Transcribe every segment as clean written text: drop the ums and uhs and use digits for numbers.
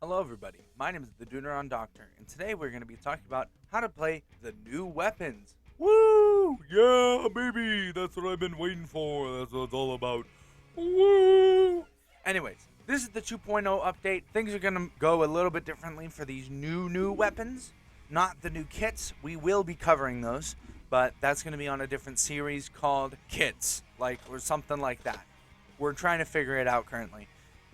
Hello everybody, my name is the Deuteron Doctor, and today we're going to be talking about how to play the new weapons. Woo! Yeah, baby! That's what I've been waiting for. That's what it's all about. Woo! Anyways, this is the 2.0 update. Things are going to go a little bit differently for these new weapons. Not the new kits. We will be covering those, but that's going to be on a different series called Kits, or something like that. We're trying to figure it out currently.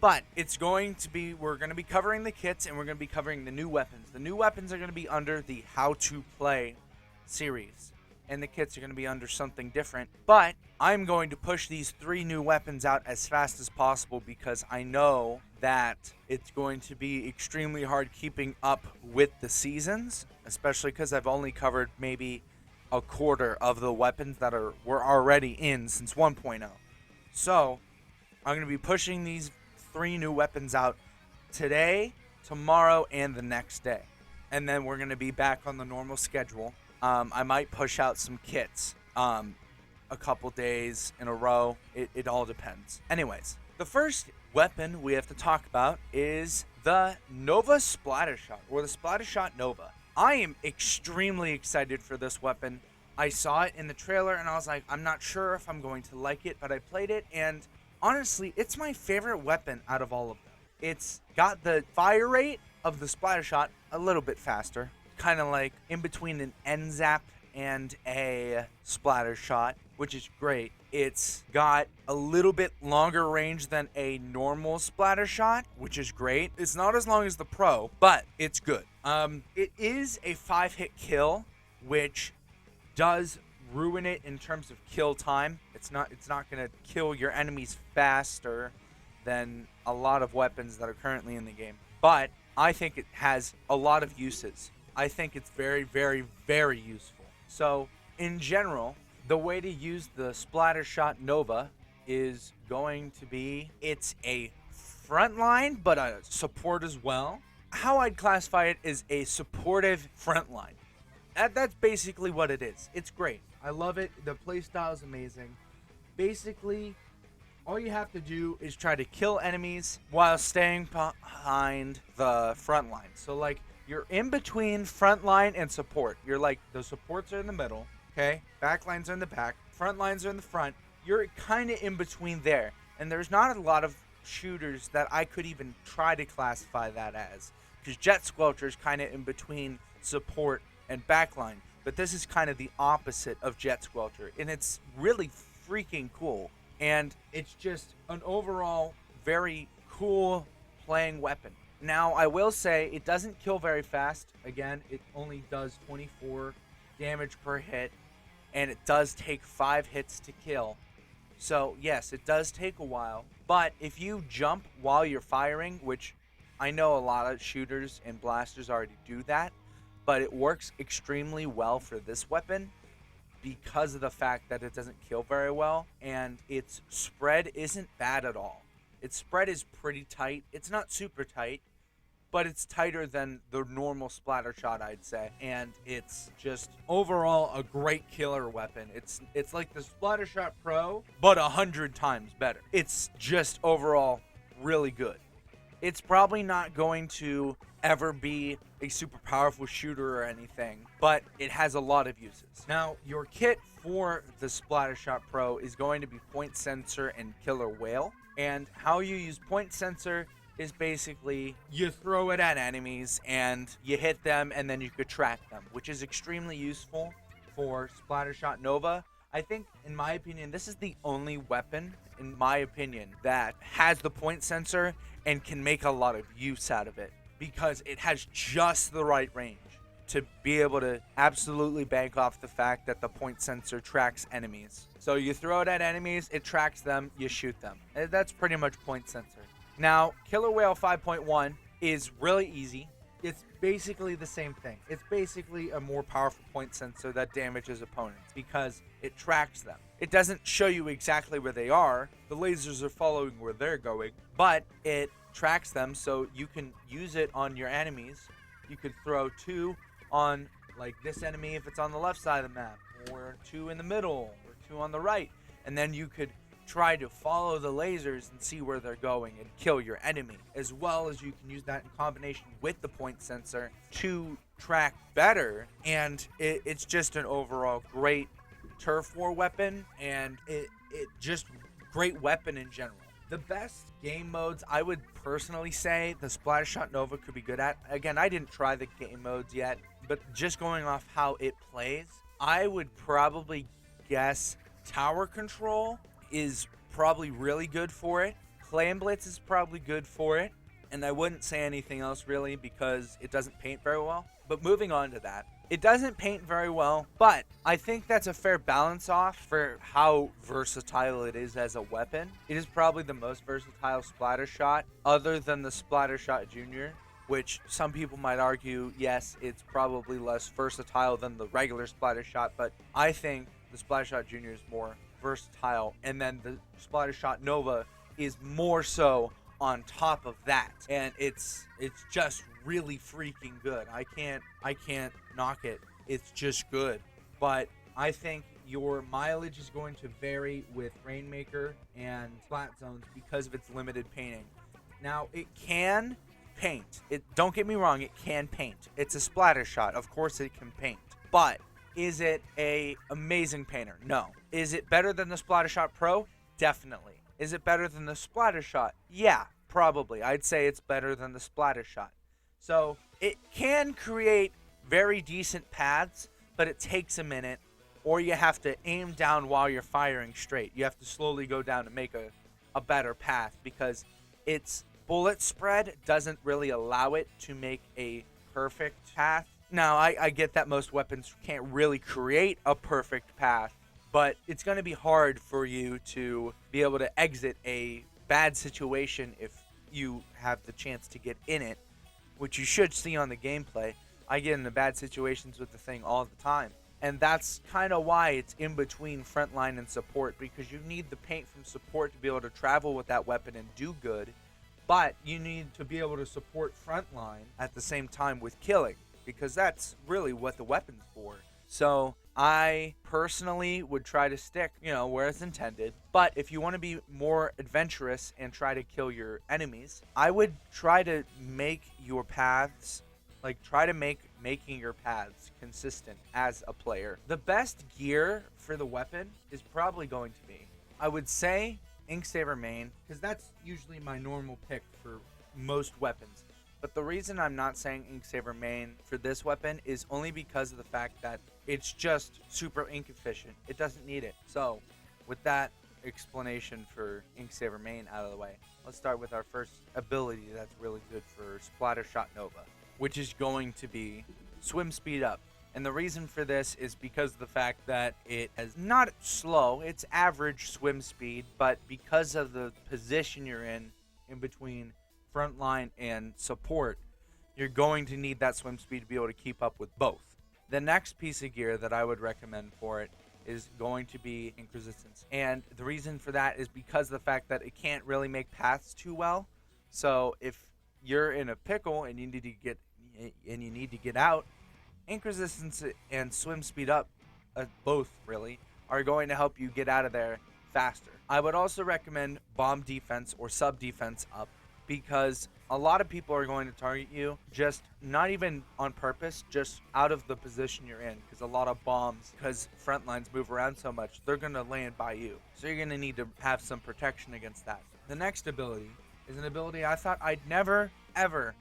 But we're going to be covering the kits, and we're going to be covering the new weapons. The new weapons are going to be under the How to Play series, and the kits are going to be under something different. But I'm going to push these 3 new weapons out as fast as possible because I know that it's going to be extremely hard keeping up with the seasons, especially because I've only covered maybe a quarter of the weapons that were already in since 1.0. So I'm going to be pushing these 3 new weapons out today, tomorrow, and the next day. And then we're going to be back on the normal schedule. I might push out some kits a couple days in a row. It all depends. Anyways, the first weapon we have to talk about is the Nova Splattershot, or the Splattershot Nova. I am extremely excited for this weapon. I saw it in the trailer, and I was like, I'm not sure if I'm going to like it, but I played it, and honestly, it's my favorite weapon out of all of them. It's got the fire rate of the Splattershot a little bit faster, kind of like in between an N-Zap and a Splattershot, which is great. It's got a little bit longer range than a normal Splattershot, which is great. It's not as long as the Pro, but it's good. It is a 5-hit kill, which does ruin it in terms of kill time. It's not going to kill your enemies faster than a lot of weapons that are currently in the game. But I think it has a lot of uses. I think it's very, very, very useful. So, in general, the way to use the Splattershot Nova is going to be, it's a frontline, but a support as well. How I'd classify it is a supportive frontline. That's basically what it is. It's great. I love it. The playstyle is amazing. Basically, all you have to do is try to kill enemies while staying behind the front line. So, you're in between front line and support. You're the supports are in the middle, okay? Back lines are in the back. Front lines are in the front. You're kind of in between there. And there's not a lot of shooters that I could even try to classify that as. Because Jet Squelcher is kind of in between support and backline, but this is kind of the opposite of Jet Squelcher, and it's really freaking cool, and it's just an overall very cool playing weapon. Now, I will say it doesn't kill very fast. Again, it only does 24 damage per hit, and it does take 5 hits to kill. So, yes, it does take a while, but if you jump while you're firing, which I know a lot of shooters and blasters already do that, but it works extremely well for this weapon because of the fact that it doesn't kill very well, and its spread isn't bad at all. Its spread is pretty tight. It's not super tight, but it's tighter than the normal Splattershot, I'd say, and it's just overall a great killer weapon. It's like the Splattershot Pro, but 100 times better. It's just overall really good. It's probably not going to ever be a super powerful shooter or anything, but it has a lot of uses. Now, your kit for the Splattershot Pro is going to be Point Sensor and Killer Whale, and how you use Point Sensor is basically you throw it at enemies and you hit them, and then you could track them, which is extremely useful for Splattershot Nova. I think, in my opinion, this is the only weapon, in my opinion, that has the point sensor and can make a lot of use out of it, because it has just the right range to be able to absolutely bank off the fact that the point sensor tracks enemies. So you throw it at enemies, it tracks them, you shoot them. That's pretty much point sensor. Now, Killer Whale 5.1 is really easy. It's basically the same thing. It's basically a more powerful point sensor that damages opponents because it tracks them. It doesn't show you exactly where they are. The lasers are following where they're going, but it tracks them, so you can use it on your enemies. You could throw 2 on this enemy if it's on the left side of the map, or 2 in the middle, or 2 on the right, and then you could try to follow the lasers and see where they're going and kill your enemy, as well as you can use that in combination with the point sensor to track better. And it's just an overall great turf war weapon, and it just great weapon in general. The best game modes, I would personally say the Splattershot Nova could be good at. Again, I didn't try the game modes yet, but just going off how it plays, I would probably guess Tower Control is probably really good for it. Clam Blitz is probably good for it. And I wouldn't say anything else really because it doesn't paint very well. But moving on to that, it doesn't paint very well, but I think that's a fair balance off for how versatile it is as a weapon. It is probably the most versatile splatter shot other than the Splattershot Junior, which some people might argue, yes, it's probably less versatile than the regular splatter shot, but I think the Splattershot Junior is more versatile, and then the Splattershot Nova is more so on top of that, and it's just really freaking good. I can't knock it. It's just good. But I think your mileage is going to vary with Rainmaker and Splat Zones because of its limited painting. Now, it can paint. Don't get me wrong, it can paint. It's a splatter shot. Of course it can paint. But is it a amazing painter? No. Is it better than the Splattershot Pro? Definitely. Is it better than the Splattershot? Yeah, probably. I'd say it's better than the Splattershot. So it can create very decent paths, but it takes a minute, or you have to aim down while you're firing straight. You have to slowly go down to make a better path because its bullet spread doesn't really allow it to make a perfect path. Now, I get that most weapons can't really create a perfect path, but it's going to be hard for you to be able to exit a bad situation if you have the chance to get in it, which you should see on the gameplay. I get into bad situations with the thing all the time. And that's kind of why it's in between frontline and support, because you need the paint from support to be able to travel with that weapon and do good, but you need to be able to support frontline at the same time with killing, because that's really what the weapon's for. So I personally would try to stick, where it's intended. But if you want to be more adventurous and try to kill your enemies, I would try to make your paths, making your paths consistent as a player. The best gear for the weapon is probably going to be, I would say, Inksaver main, because that's usually my normal pick for most weapons. But the reason I'm not saying Inksaver main for this weapon is only because of the fact that it's just super ink efficient. It doesn't need it. So, with that explanation for Inksaver main out of the way, let's start with our first ability that's really good for Splattershot Nova, which is going to be Swim Speed Up. And the reason for this is because of the fact that it is not slow, it's average swim speed, but because of the position you're in between frontline and support, you're going to need that swim speed to be able to keep up with both. The next piece of gear that I would recommend for it is going to be ink resistance. And the reason for that is because of the fact that it can't really make paths too well. So if you're in a pickle and you need to get out, ink resistance and swim speed up, both really, are going to help you get out of there faster. I would also recommend bomb defense or sub defense up, because a lot of people are going to target you, just not even on purpose, just out of the position you're in, because a lot of bombs, because front lines move around so much, they're going to land by you. So you're going to need to have some protection against that. The next ability is an ability I thought I'd never, ever,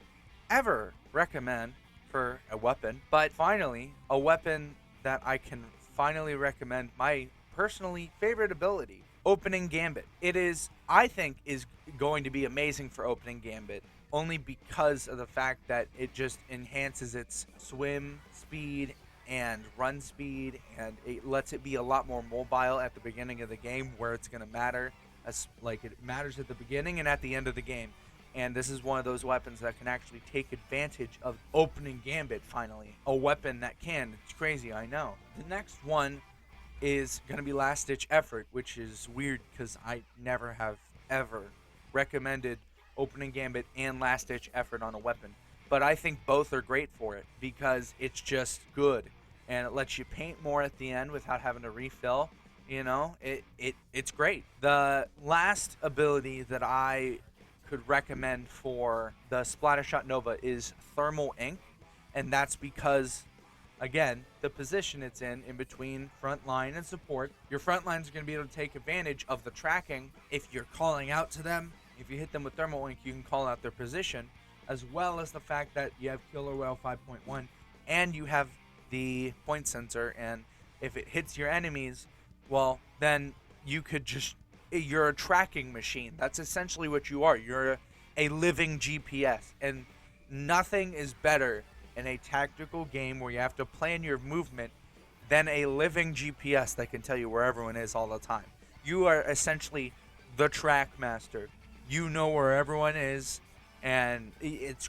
ever recommend for a weapon, but finally, a weapon that I can finally recommend, my personally favorite ability, Opening Gambit. It is, I think, is going to be amazing for Opening Gambit, only because of the fact that it just enhances its swim speed and run speed, and it lets it be a lot more mobile at the beginning of the game, where it's going to matter, it matters at the beginning and at the end of the game. And this is one of those weapons that can actually take advantage of Opening Gambit, finally. A weapon that can. It's crazy, I know. The next one is going to be Last Ditch Effort, which is weird because I never have ever recommended Opening Gambit and Last Ditch Effort on a weapon. But I think both are great for it because it's just good. And it lets you paint more at the end without having to refill. You know, it's great. The last ability that I could recommend for the Splattershot Nova is Thermal Ink, and that's because, again, the position it's in between front line and support, your front lines are going to be able to take advantage of the tracking if you're calling out to them. If you hit them with Thermal Ink, you can call out their position, as well as the fact that you have Killer Whale 5.1 and you have the point sensor, and if it hits your enemies, well, then you could just, you're a tracking machine. That's essentially what you are. You're a living GPS, and nothing is better in a tactical game where you have to plan your movement than a living GPS that can tell you where everyone is all the time. You are essentially the track master. You know where everyone is, and it's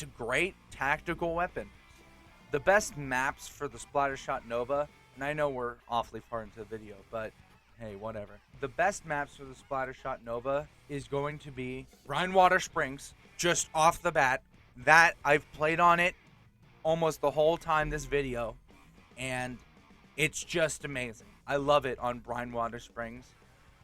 a great tactical weapon. The best maps for the Splattershot Nova, and I know we're awfully far into the video, but hey, whatever. The best maps for the Splattershot Nova is going to be Rhinewater Springs, just off the bat. That, I've played on it almost the whole time this video, and it's just amazing. I love it on Rhinewater Springs.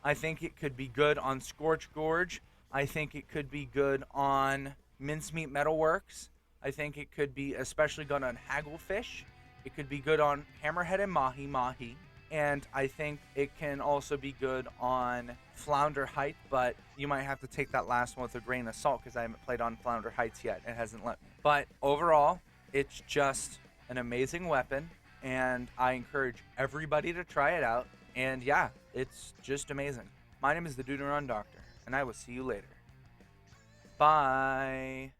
I think it could be good on Scorch Gorge. I think it could be good on Mincemeat Metalworks. I think it could be especially good on Hagglefish. It could be good on Hammerhead and Mahi Mahi. And I think it can also be good on Flounder Height, but you might have to take that last one with a grain of salt because I haven't played on Flounder Heights yet. It hasn't let me. But overall, it's just an amazing weapon, and I encourage everybody to try it out. And yeah, it's just amazing. My name is the Deuteron Doctor, and I will see you later. Bye.